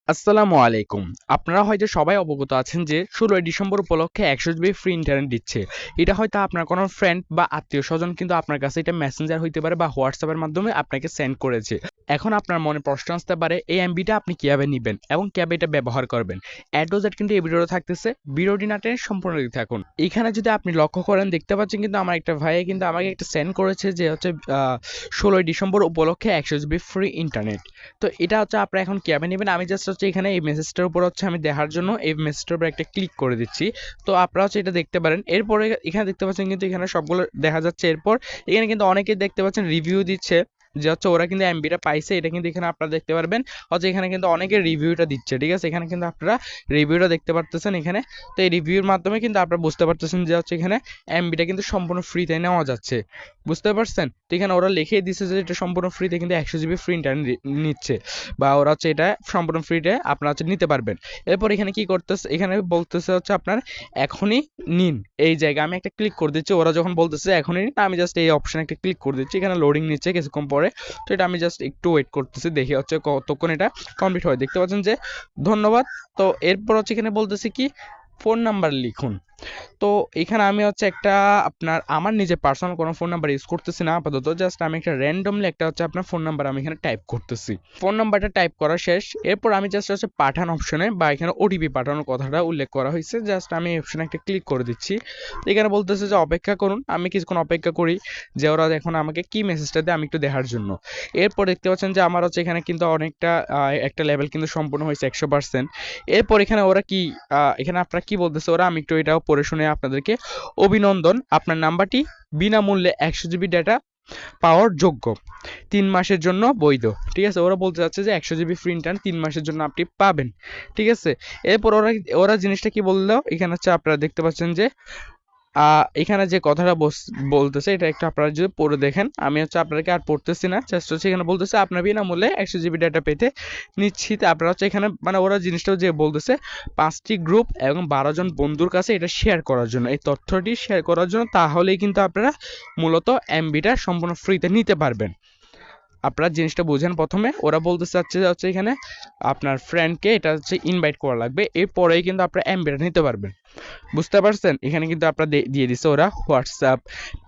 আসসালামু আলাইকুম। আপনারা হয়তো সবাই অবগত আছেন যে ১৬ই ডিসেম্বর উপলক্ষে ১০০ জিবি ফ্রি ইন্টারনেট দিচ্ছে। এটা হয়তো আপনার কোনো ফ্রেন্ড বা আত্মীয়স্বজন কিন্তু আপনার কাছে এটা মেসেঞ্জার হইতে পারে বা WhatsApp এর মাধ্যমে আপনাকে সেন্ড করেছে। এখন আপনার মনে প্রশ্ন আসতে পারে এই এমবিটা আপনি কিভাবে নিবেন এবং কিভাবে এটা ব্যবহার করবেন। A to Z কিন্তু এই ভিডিওতে থাকতেছে। ভিডিওটি না টেনে সম্পূর্ণ দেখতে থাকুন। এখানে যদি আপনি লক্ষ্য করেন দেখতে পাচ্ছেন কিন্তু আমার একটা ভাইয়ে কিন্তু আমাকে একটা সেন্ড করেছে যে হচ্ছে ১৬ই ডিসেম্বর উপলক্ষে ১০০ জিবি ফ্রি ইন্টারনেট। তো এটা হচ্ছে আপনারা এখন কিভাবে নেবেন আমি জাস্ট হচ্ছে এখানে এই মেসেজটার উপর হচ্ছে আমি দেখার জন্য এই মেসেজটার উপর একটা ক্লিক করে দিচ্ছি। তো আপনারা হচ্ছে এটা দেখতে পারেন। এরপরে এখানে দেখতে পাচ্ছেন কিন্তু এখানে সবগুলো দেখা যাচ্ছে। এরপর এখানে কিন্তু অনেকেই দেখতে পাচ্ছেন রিভিউ দিচ্ছে যে হচ্ছে ওরা কিন্তু এমবিটা পাইছে। এটা কিন্তু এখানে আপনারা দেখতে পারবেন হচ্ছে এখানে কিন্তু অনেকে রিভিউটা দিচ্ছে, ঠিক আছে। এখানে কিন্তু আপনারা রিভিউটা দেখতে পারতেছেন এখানে। তো এই রিভিউর মাধ্যমে কিন্তু আপনারা বুঝতে পারতেছেন যে হচ্ছে এখানে এমবিটা কিন্তু সম্পূর্ণ ফ্রিতে নেওয়া যাচ্ছে, বুঝতে পারছেন। তো এখানে ওরা লিখেই দিচ্ছে যে এটা সম্পূর্ণ ফ্রিতে কিন্তু ১০০ জিবি ফ্রি ইন্টারনেট নিচ্ছে বা ওরা হচ্ছে এটা সম্পূর্ণ ফ্রিতে আপনারা হচ্ছে নিতে পারবেন। এরপর এখানে কি করতেছে, এখানে বলতেছে হচ্ছে আপনার এখনই নিন। এই জায়গায় আমি একটা ক্লিক করে দিচ্ছি। ওরা যখন বলতেছে এখনই নিন আমি জাস্ট এই অপশনে একটা ক্লিক করে দিচ্ছি। এখানে লোডিং নিচ্ছে কিছুক্ষণ পরে। তো এটা আমি জাস্ট একটু ওয়েট করতেছি, দেখি হচ্ছে কতক্ষণ এটা কমপ্লিট হয়। দেখতে পাচ্ছেন যে ধন্যবাদ। তো এরপর হচ্ছে এখানে বলতেছে কি ফোন নাম্বার লিখুন। তো এখানে আমি হচ্ছে একটা আপনার আমার নিজের পার্সোনাল কোনো ফোন নাম্বার ইউজ করতেছি না আপাতত। জাস্ট আমি একটা র্যান্ডমলি একটা হচ্ছে আপনার ফোন নাম্বার আমি এখানে টাইপ করতেছি। ফোন নাম্বারটা টাইপ করা শেষ। এরপর আমি জাস্ট হচ্ছে পাঠান অপশনে বা এখানে ওটিপি পাঠানোর কথাটা উল্লেখ করা হয়েছে। জাস্ট আমি এই অপশনে একটা ক্লিক করে দিচ্ছি। এখানে বলতেছে যে অপেক্ষা করুন। আমি কিছুক্ষণ অপেক্ষা করি যে ওরা এখন আমাকে কি মেসেজটা দেয় আমি একটু দেখার জন্য। এরপর দেখতে পাচ্ছেন যে আমার হচ্ছে এখানে কিন্তু অনেকটা একটা লেভেল কিন্তু সম্পূর্ণ হয়েছে 100%। এরপর এখানে ওরা কি এখানে আপনারা কি বলতেছে ওরা আমি একটু এটাও পড়ে শুনে আপনাদেরকে। অভিনন্দন, আপনার নাম্বারটি বিনামূল্যে ১০০ জিবি ডেটা পাওয়ার যোগ্য, ৩ মাসের জন্য বৈধ। ঠিক আছে, ওরা বলতে চাচ্ছে যে ১০০ জিবি ফ্রি ইন্টারনেট ৩ মাসের জন্য আপনি পাবেন। ঠিক আছে, এরপর ওরা ওরা জিনিসটা কি বললো এখানে হচ্ছে আপনারা দেখতে পাচ্ছেন যে এখানে যে কথাটা বলতেছে এটা একটু আপনারা যদি পড়ে দেখেন। আমি হচ্ছে আপনাদেরকে আর পড়তেছি না, জাস্ট হচ্ছে এখানে বলতেছে আপনার বিনামূল্যে ১০০ জিবি ডাটা পেতে নিশ্চিত। আপনারা হচ্ছে এখানে মানে ওরা জিনিসটাও যে বলতেছে 5টি গ্রুপ এবং 12 জন বন্ধুর কাছে এটা শেয়ার করার জন্য, এই তথ্যটি শেয়ার করার জন্য। তাহলেই কিন্তু আপনারা মূলত এমবিটা সম্পূর্ণ ফ্রিতে নিতে পারবেন। আপনারা জিনিসটা বুঝেন। প্রথমে ওরা বলতে চাচ্ছে হচ্ছে এখানে আপনার ফ্রেন্ডকে এটা হচ্ছে ইনভাইট করা লাগবে, এরপরেই কিন্তু আপনারা এমবিটা নিতে পারবেন, বুঝতে পারছেন। এখানে কিন্তু আপনারা দিয়ে দিচ্ছে ওরা হোয়াটসঅ্যাপ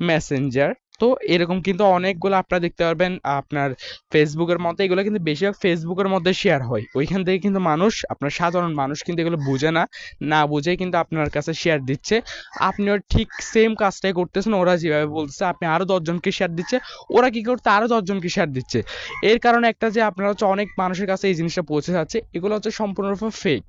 মেসেঞ্জার। তো এরকম কিন্তু অনেকগুলো আপনারা দেখতে পারবেন আপনার ফেসবুকের মধ্যে। এগুলো কিন্তু বেশিরভাগ ফেসবুকের মধ্যে শেয়ার হয়। ওইখান থেকে কিন্তু মানুষ আপনার সাধারণ মানুষ কিন্তু এগুলো বুঝে না, না বুঝেই কিন্তু আপনার কাছে শেয়ার দিচ্ছে। আপনিও ঠিক সেম কাজটাই করতেছেন। ওরা যেভাবে বলতেছে আপনি আরও 10 জনকে শেয়ার দিচ্ছে, ওরা কি করতে আরও 10 জনকে শেয়ার দিচ্ছে। এর কারণে একটা যে আপনারা হচ্ছে অনেক মানুষের কাছে এই জিনিসটা পৌঁছে যাচ্ছে। এগুলো হচ্ছে সম্পূর্ণরূপে ফেক।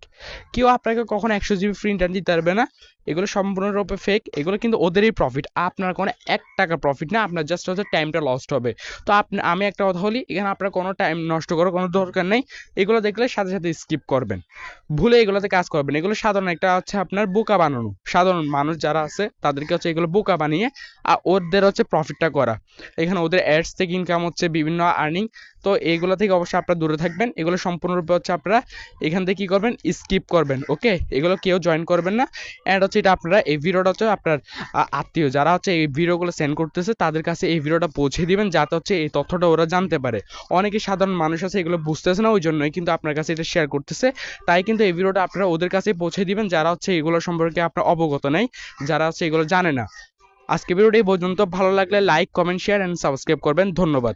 কেউ আপনাকে কখনো ১০০ জিবি ফ্রি ইন্টারনেট দিতে পারবে না। এগুলো সম্পূর্ণরূপে ফেক। এগুলো কিন্তু ওদেরই প্রফিট, আপনার কোনো ১ টাকা প্রফিট না। আপনার জাস্ট হচ্ছে টাইমটা লস্ট হবে। তো আমি একটা কথা বলি, এখানে আপনার কোনো টাইম নষ্ট করার কোনো দরকার নেই। এগুলো দেখলে সাথে সাথে স্কিপ করবেন, ভুলে এগুলোতে কাজ করবেন। এগুলো সাধারণ একটা হচ্ছে আপনার বোকা বানানো, সাধারণ মানুষ যারা আছে তাদেরকে হচ্ছে এগুলো বোকা বানিয়ে ওদের হচ্ছে প্রফিটটা করা। এখানে ওদের অ্যাডস থেকে ইনকাম হচ্ছে, বিভিন্ন আর্নিং। তো এইগুলো থেকে অবশ্যই আপনারা দূরে থাকবেন। এগুলো সম্পূর্ণরূপে হচ্ছে আপনারা এখান থেকে কী করবেন, স্কিপ করবেন। ওকে, এগুলো কেউ জয়েন করবেন না। অ্যান্ড হচ্ছে এটা আপনারা এই ভিডিওটা হচ্ছে আপনার আত্মীয় যারা হচ্ছে এই ভিডিওগুলো সেন্ড করতেছে তাদের কাছে এই ভিডিওটা পৌঁছে দিবেন, যাতে হচ্ছে এই তথ্যটা ওরা জানতে পারে। অনেকে সাধারণ মানুষ আছে এগুলো বুঝতেছে না, ওই জন্যই কিন্তু আপনার কাছে এটা শেয়ার করতেছে। তাই কিন্তু এই ভিডিওটা আপনারা ওদের কাছেই পৌঁছে দিবেন যারা হচ্ছে এগুলো সম্পর্কে আপনার অবগত নেই, যারা হচ্ছে এগুলো জানে না। আজকে ভিডিওটা এই পর্যন্ত। ভালো লাগলে like comment share and subscribe করবেন। ধন্যবাদ।